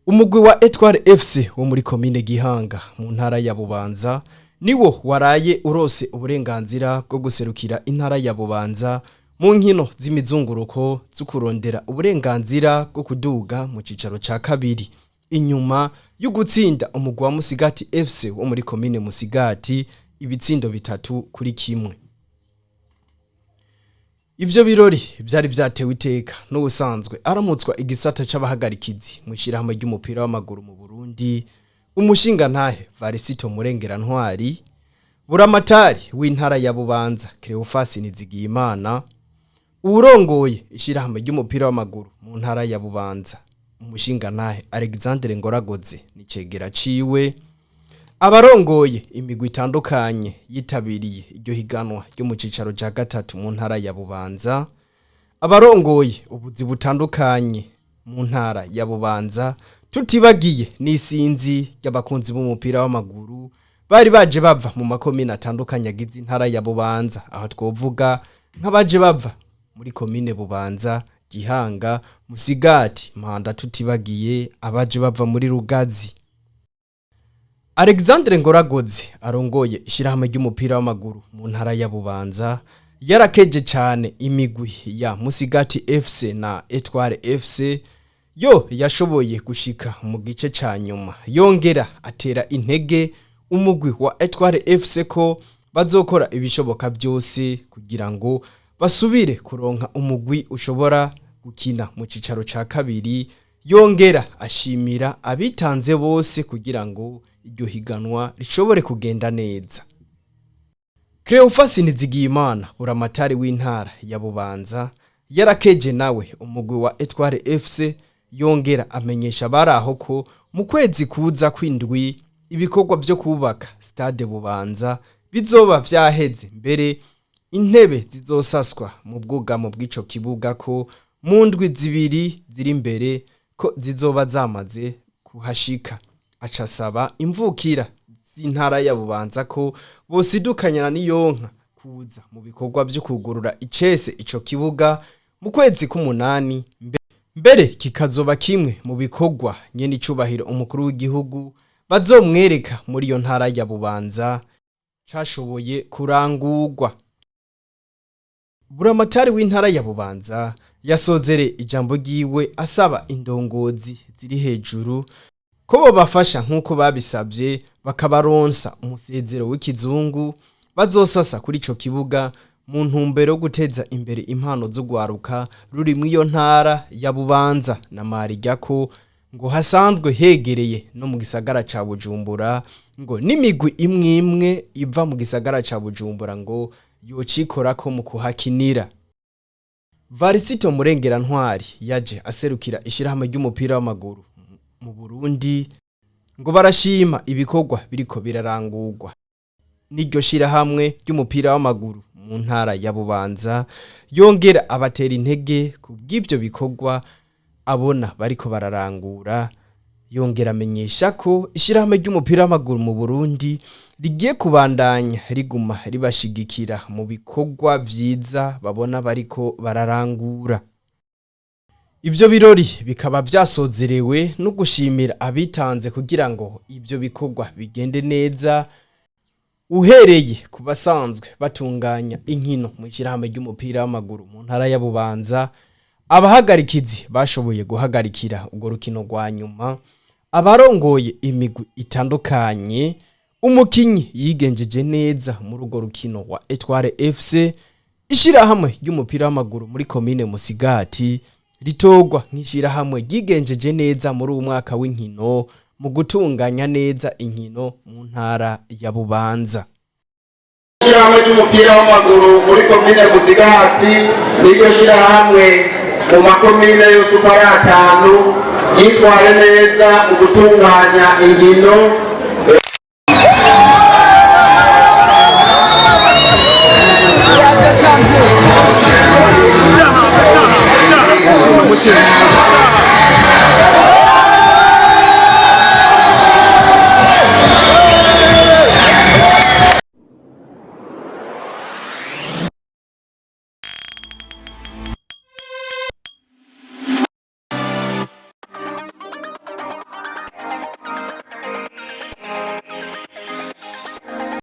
Umugwi wa Etoile FC wo muri komine Gihanga mu ntara ya Bubanza niwo waraye urose uburenganzira bwo guserukira intara ya Bubanza mu nkino z'imizunguruko zukurondera uburenganzira bwo kuduga mu cicaro ca kabiri inyuma yo gutsinda umugwi wa Musigati FC wo muri komine Musigati ibitsindo 3-1. Ivyo birori vyari vyatewe iteka n'ubusanzwe aramutswa igisata c'abahagarikizi mu shirahamwe ry'umupira w'amaguru mu Burundi umushinga ntahe Varisito Murengera Ntwari buramatari w'intara ya Bubanza Cleofasi Nizigiyimana urongoye ishirahamwe ry'umupira w'amaguru mu ntara ya Bubanza umushinga ntahe Alexandre Ngoragoze nicegera ciwe abarongoye imigwi itandukanye yitabiriye iryo higanwa ryo mu cicaro ca gatatu mu ntara ya Bubanza abarongoye ubuzi butandukanye mu ntara ya Bubanza tutibagiye n'isinzi y'abakunzi b'umupira w'amaguru bari baje bava mu makomine atandukanye agize intara ya Bubanza aho twovuga nk'abaje bava muri komine Bubanza Gihanga Musigati Mpanda tutibagiye abaje bava muri Rugazi. Alexandre Ngoragoze arongoye ishirahamwe ry'umupira w'amaguru mu ntara ya Bubanza yarakeje cyane imigwi ya Musigati FC na Etoile FC yo yashoboye gushika mu gice ca nyuma yongera atera intege umugwi wa Etoile FC ko bazokora ibishoboka byose kugira ngo basubire kuronka umugwi ushobora gukina mu cicaro ca kabiri yongera ashimira abitanze bose kugira ngo iryo higanwa rishobore kugenda neza. Cleofasi Nizigiyimana buramatari w'intara ya Bubanza yarakeje nawe umugwi wa Etoile FC yongera amenyesha baraho ko mu kwezi kuza kwindwi ibikorwa byo kubaka stade Bubanza bizoba vyaheze mbere intebe zizosaswa mu bwugamo bw'ico kibuga ko mu ndwi zibiri ziri imbere ko zizoba zamaze kuhashika. Acasaba imvukira z'intara ya Bubanza ko bosidukanyana n'iyonka kuza mu bikorwa byo kugurura icese ico kibuga mu kwezi k'umunani mbere kikazoba kimwe mu bikorwa nyene icubahiro umukuru w'igihugu bazomwereka muri iyo ntara ya Bubanza cashoboye kurangurwa. Buramatari w'intara ya Bubanza yasozere ijambo ryiwe asaba indongozi ziri hejuru ko bafasha nkuko babisabye bakabaronsa umusezero w'ikizungu bazosasa kuri ico kibuga mu ntumbero guteza imbere impano zo gwaruka ruri mu iyo ntara ya Bubanza na Marijya ko ngo hasanzwe hegereye no mu gisagara ca Bujumbura ngo nimigwi imwe iva mu gisagara ca Bujumbura ngo yocikora ko mu kuhakinira. Varisito Murengera Ntwari yaje aserukira ishirahamwe ry'umupira w'amaguru mu Burundi ngo barashima ibikorwa biriko birarangurwa n'iryo shirahamwe ry'umupira w'amaguru mu ntara ya Bubanza yongera abatera intege ku bw'ivyo bikorwa abona bariko bararangura yongera amenyesha ko ishirahamwe ry'umupira w'amaguru mu Burundi rigiye kubandanya riguma ribashigikira mu bikorwa vyiza babona bariko bararangura. Ivyo birori bikaba vyasozerewe no gushimira abitanze kugira ngo ivyo bikorwa bigende neza uhereye ku basanzwe batunganya inkino mu ishirahamwe ry'umupira w'amaguru mu ntara ya Bubanza abahagarikizi bashoboye guhagarikira urwo rukino rwa nyuma abarongoye imigwi itandukanye umukinyi yigenjeje neza muri urwo rukino wa Etoile FC ishirahamwe ry'umupira w'amaguru muri komine Musigati ritogwa nk'ishirahamwe ryigenjeje neza muri uwo mwaka w'inkino mu gutunganya neza inkino mu ntara ya Bubanza. Ishirahamwe ry'umupira w'amaguru muri komine Musigati niryo shirahamwe mu makomine yose uko ari 5 yitwaye neza mu gutunganya inkino Umupira